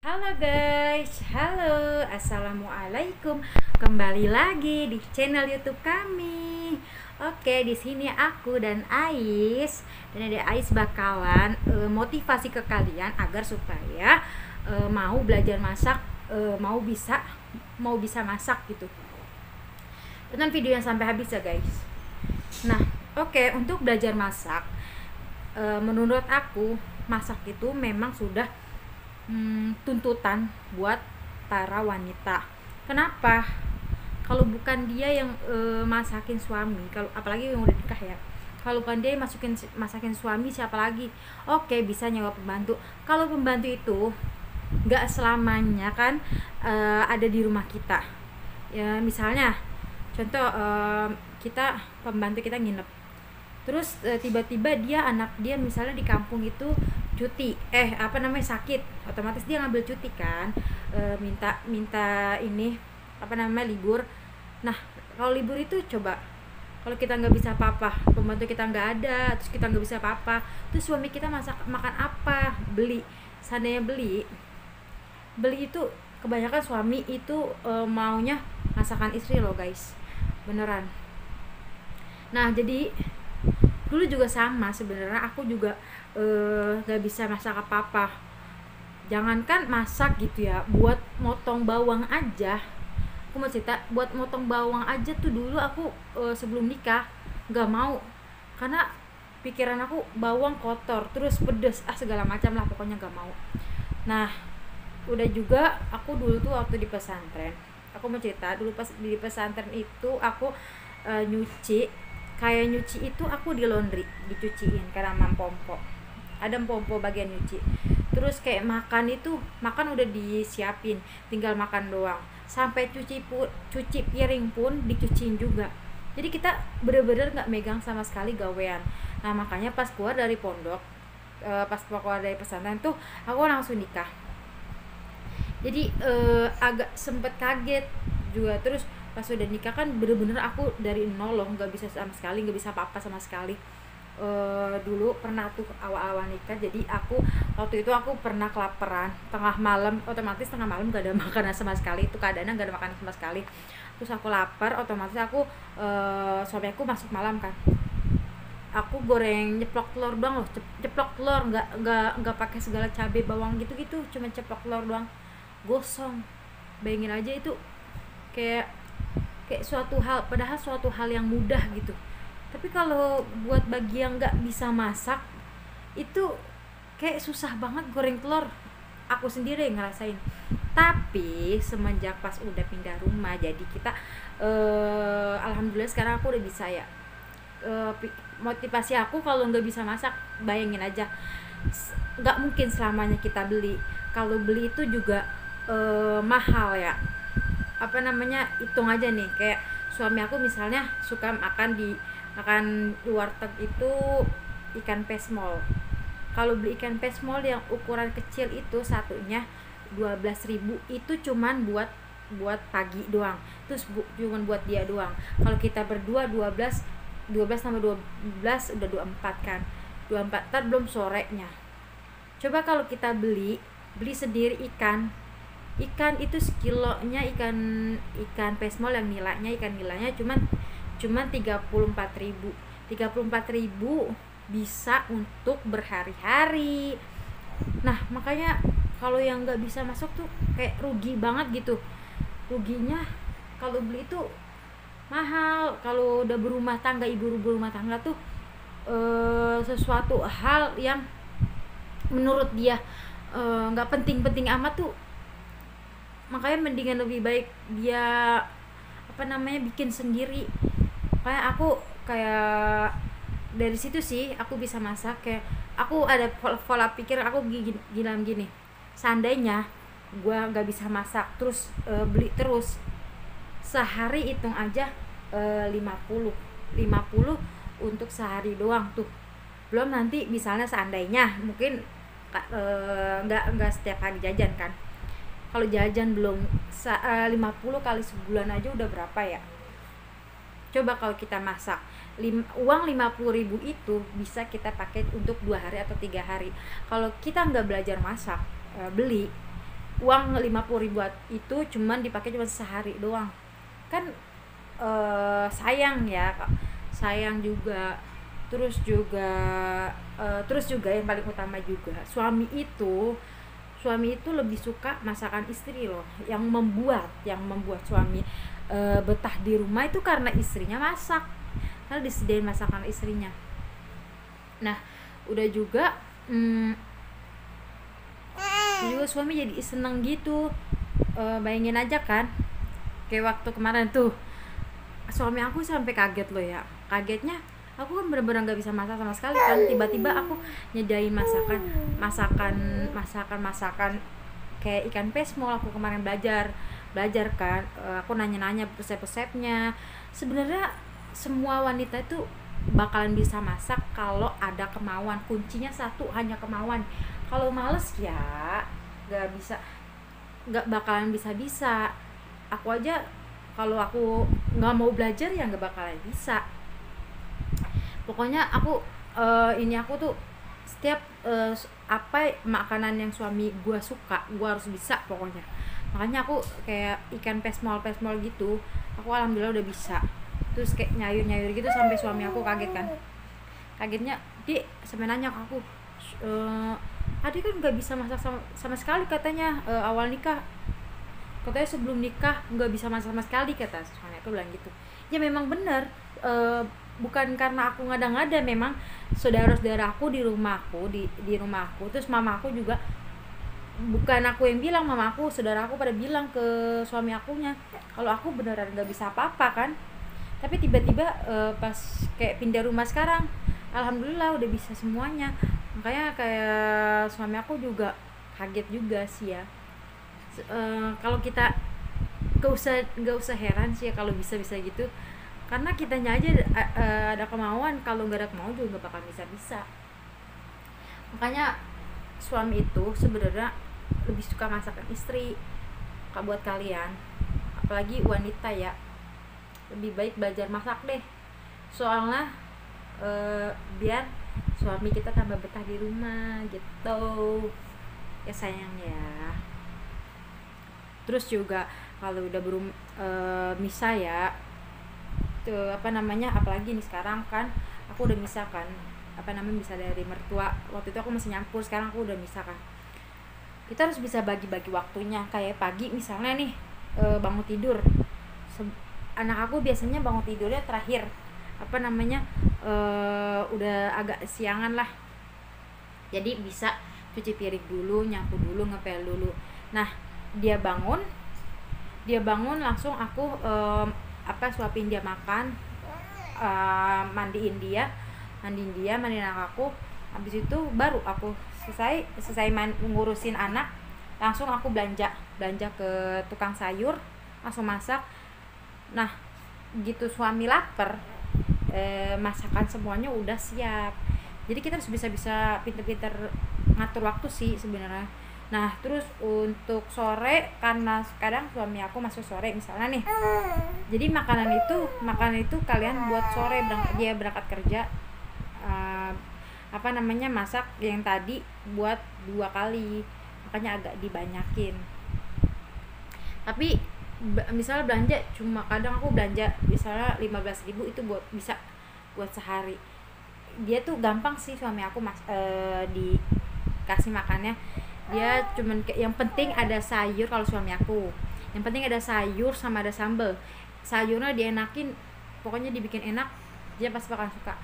Halo guys, halo, assalamualaikum. Kembali lagi di channel YouTube kami. Oke, di sini aku dan Ais, dan ada Ais bakalan motivasi ke kalian agar supaya mau belajar masak, mau bisa masak gitu. Tonton video yang sampai habis ya guys. Nah, oke, untuk belajar masak, menurut aku masak itu memang sudah tuntutan buat para wanita. Kenapa? Kalau bukan dia yang masakin suami, kalau apalagi yang udah nikah ya. Kalau bukan dia yang masakin suami, siapa lagi? Oke, bisa nyewa pembantu. Kalau pembantu itu nggak selamanya kan ada di rumah kita. Ya, misalnya contoh kita pembantu kita nginep. Terus tiba-tiba anak dia misalnya di kampung itu cuti sakit, otomatis dia ngambil cuti kan, minta ini libur. Nah, kalau libur itu coba, kalau kita nggak bisa apa-apa, pembantu kita nggak ada, terus kita nggak bisa apa-apa, terus suami kita makan apa? Beli. Seandainya beli itu kebanyakan suami itu maunya masakan istri loh guys, beneran. Nah, jadi dulu juga sama sebenarnya, aku juga gak bisa masak apa-apa. Jangankan masak gitu ya, buat motong bawang aja, aku mau cerita, buat motong bawang aja tuh dulu aku sebelum nikah gak mau, karena pikiran aku bawang kotor, terus pedes, segala macam lah, pokoknya gak mau. Nah, udah juga aku dulu tuh waktu di pesantren, aku mau cerita dulu pas di pesantren itu aku nyuci itu aku di laundry, dicuciin karena mampompo, ada pompo bagian nyuci. Terus kayak makan udah disiapin, tinggal makan doang. Sampai cuci piring pun dicuciin juga. Jadi kita bener-bener nggak megang sama sekali gawean. Nah, makanya pas keluar dari pondok, pas keluar dari pesantren tuh aku langsung nikah. Jadi agak sempet kaget juga. Terus pas udah nikah kan bener-bener aku dari nol loh, nggak bisa sama sekali, nggak bisa apa-apa sama sekali. Dulu pernah tuh awal-awal nikah, jadi aku waktu itu aku pernah kelaparan tengah malam, otomatis tengah malam gak ada makanan sama sekali, itu keadaannya gak ada makanan sama sekali. Terus aku lapar, otomatis aku suami aku masuk malam kan, aku goreng nyeplok telur doang loh, ceplok telur, nggak pakai segala cabai bawang gitu-gitu, cuma ceplok telur doang, gosong. Bayangin aja itu, kayak padahal suatu hal yang mudah gitu. Tapi kalau buat bagi yang nggak bisa masak itu kayak susah banget goreng telur. Aku sendiri yang ngerasain. Tapi semenjak pas udah pindah rumah, jadi kita alhamdulillah sekarang aku udah bisa ya. Motivasi aku kalau nggak bisa masak, bayangin aja, nggak mungkin selamanya kita beli. Kalau beli itu juga mahal ya. Hitung aja nih, kayak suami aku misalnya suka makan di warteg itu ikan pesmol. Kalau beli ikan pesmol yang ukuran kecil itu satunya 12.000, itu cuman buat pagi doang. Terus cuman buat dia doang. Kalau kita berdua 12 tambah 12 udah 24 kan. 24 ntar belum sorenya. Coba kalau kita beli sendiri ikan itu sekilonya ikan pesmol yang ikan nilainya cuman 34.000 bisa untuk berhari-hari. Nah, makanya kalau yang nggak bisa masuk tuh kayak rugi banget gitu. Ruginya kalau beli itu mahal. Kalau udah berumah tangga, ibu berumah tangga tuh sesuatu hal yang menurut dia nggak penting-penting amat tuh, makanya mendingan lebih baik dia bikin sendiri. Kayak aku dari situ sih aku bisa masak. Kayak aku ada pola pikir aku gini, seandainya gua nggak bisa masak terus beli terus, sehari hitung aja 50 untuk sehari doang tuh. Belum nanti misalnya seandainya mungkin nggak setiap hari jajan kan. Kalau jajan belum 50 kali sebulan aja udah berapa ya. Coba kalau kita masak, uang 50.000 itu bisa kita pakai untuk 2 hari atau 3 hari. Kalau kita nggak belajar masak, beli, uang 50.000 itu cuman dipakai cuma sehari doang kan. Sayang ya Kak. Sayang juga. Terus juga yang paling utama juga, suami itu lebih suka masakan istri loh. Yang membuat suami betah di rumah itu karena istrinya masak, karena disediain masakan istrinya. Nah udah juga suami jadi seneng gitu. Bayangin aja kan, kayak waktu kemarin tuh suami aku sampai kaget loh ya. Kagetnya aku kan bener-bener nggak bisa masak sama sekali kan, tiba-tiba aku nyedain masakan kayak ikan pesmol. Aku kemarin belajar kan. Aku nanya-nanya resep-resepnya. Sebenarnya semua wanita itu bakalan bisa masak kalau ada kemauan. Kuncinya satu, hanya kemauan. Kalau males ya nggak bakalan bisa. Aku aja kalau aku nggak mau belajar ya nggak bakalan bisa. Pokoknya aku tuh setiap apa makanan yang suami gua suka gua harus bisa pokoknya. Makanya aku kayak ikan pesmol gitu, aku alhamdulillah udah bisa. Terus kayak nyayur gitu sampai suami aku kaget kan. Kagetnya dia sampai nanya ke aku, adik kan nggak bisa masak sama sekali katanya, awal nikah katanya, sebelum nikah nggak bisa masak sama sekali kata suami aku bilang gitu. Ya memang benar, bukan karena aku ngada-ngada, memang saudara-saudara aku di rumahku, di rumahku, terus mama aku juga, bukan aku yang bilang, mama aku, saudara aku pada bilang ke suami akunya kalau aku beneran nggak bisa apa-apa kan. Tapi tiba-tiba pas kayak pindah rumah sekarang, alhamdulillah udah bisa semuanya. Makanya kayak suami aku juga kaget juga sih ya. Kalau kita gak usah heran sih ya kalau bisa gitu, karena kitanya aja ada kemauan. Kalau nggak ada kemauan juga nggak bakal bisa. Makanya suami itu sebenarnya lebih suka masakan istri. Buat kalian, apalagi wanita ya, lebih baik belajar masak deh. Soalnya biar suami kita tambah betah di rumah gitu ya sayang ya. Terus juga kalau udah misah ya, tuh apalagi nih sekarang kan aku udah misah kan, bisa dari mertua. Waktu itu aku masih nyampur, sekarang aku udah misah kan. Kita harus bisa bagi-bagi waktunya. Kayak pagi misalnya nih, bangun tidur, anak aku biasanya bangun tidurnya terakhir, udah agak siangan lah, jadi bisa cuci piring dulu, nyapu dulu, ngepel dulu. Nah dia bangun langsung aku suapin dia makan, mandiin anak aku. Habis itu baru aku selesai ngurusin anak, langsung aku belanja ke tukang sayur, langsung masak. Nah gitu suami lapar, masakan semuanya udah siap. Jadi kita harus bisa pinter-pinter ngatur waktu sih sebenarnya. Nah terus untuk sore, karena kadang suami aku masuk sore misalnya nih, jadi makanan itu kalian buat sore, dia berangkat kerja, masak yang tadi buat 2 kali, makanya agak dibanyakin. Tapi misalnya belanja, cuma kadang aku belanja misalnya 15.000, itu bisa buat sehari. Dia tuh gampang sih suami aku dikasih makannya. Dia cuman yang penting ada sayur. Kalau suami aku yang penting ada sayur sama ada sambal. Sayurnya dienakin, pokoknya dibikin enak, dia pasti bakal suka.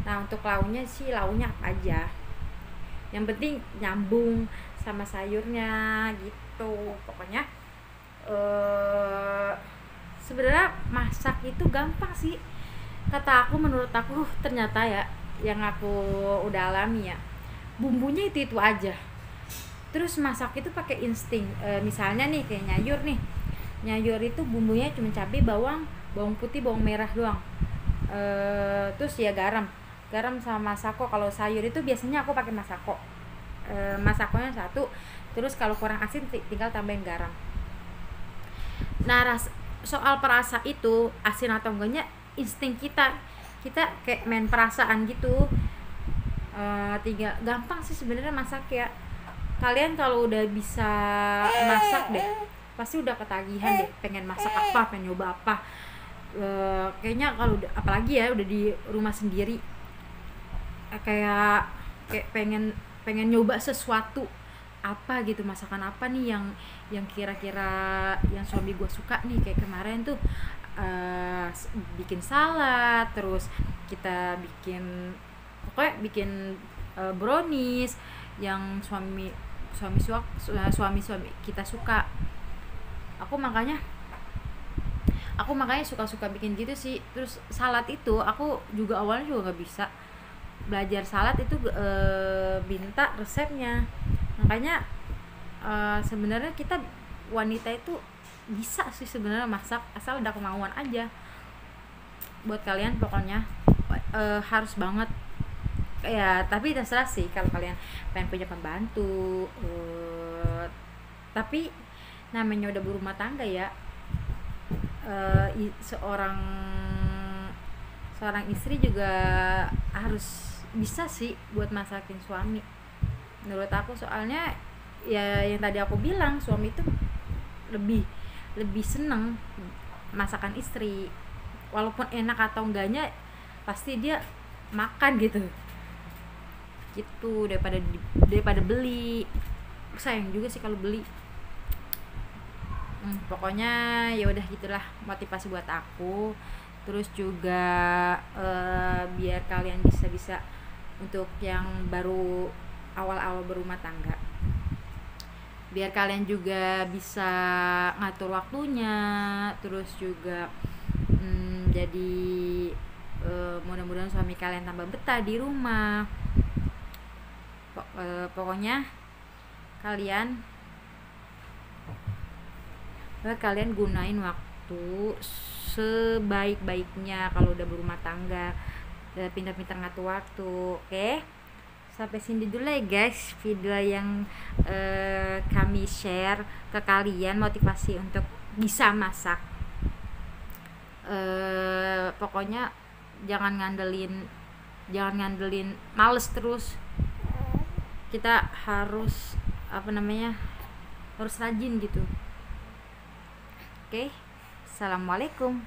Nah untuk lauknya apa aja, yang penting nyambung sama sayurnya gitu. Pokoknya sebenarnya masak itu gampang sih, menurut aku ternyata ya, yang aku udah alami ya, bumbunya itu aja. Terus masak itu pakai insting. Misalnya nih kayak nyayur itu bumbunya cuma cabai, bawang putih, bawang merah doang. Terus ya garam sama masako. Kalau sayur itu biasanya aku pakai masako, masakonya 1. Terus kalau kurang asin tinggal tambahin garam. Nah soal perasa itu asin atau enggaknya insting kita kayak main perasaan gitu. Gampang sih sebenarnya masak ya. kalian kalau udah bisa masak deh pasti udah ketagihan deh pengen masak apa, pengen nyoba apa. Kayaknya kalau apalagi ya udah di rumah sendiri, kayak pengen nyoba sesuatu apa gitu, masakan apa nih yang kira-kira yang suami gue suka nih. Kayak kemarin tuh bikin salad, terus kita pokoknya bikin brownies yang suami kita suka. Aku makanya suka bikin gitu sih. Terus salad itu aku juga awalnya juga nggak bisa belajar salad itu, minta resepnya. Makanya sebenarnya kita wanita itu bisa sih sebenarnya masak, asal ada kemauan aja. Buat kalian pokoknya harus banget ya, tapi terserah sih kalau kalian pengen punya pembantu. Tapi namanya udah berumah tangga ya, seorang istri juga harus bisa sih buat masakin suami menurut aku. Soalnya ya yang tadi aku bilang, suami itu lebih seneng masakan istri, walaupun enak atau enggaknya pasti dia makan gitu daripada beli. Sayang juga sih kalau beli. Pokoknya ya udah gitulah motivasi buat aku. Terus juga biar kalian bisa untuk yang baru awal-awal berumah tangga, biar kalian juga bisa ngatur waktunya. Terus juga jadi mudah-mudahan suami kalian tambah betah di rumah. Pokoknya kalian gunain waktu sebaik-baiknya kalau udah berumah tangga, pintar-pintar ngatur waktu. Oke? Sampai sini dulu ya guys video yang kami share ke kalian, motivasi untuk bisa masak. Pokoknya jangan ngandelin males terus. Kita harus harus rajin gitu. Oke, assalamualaikum.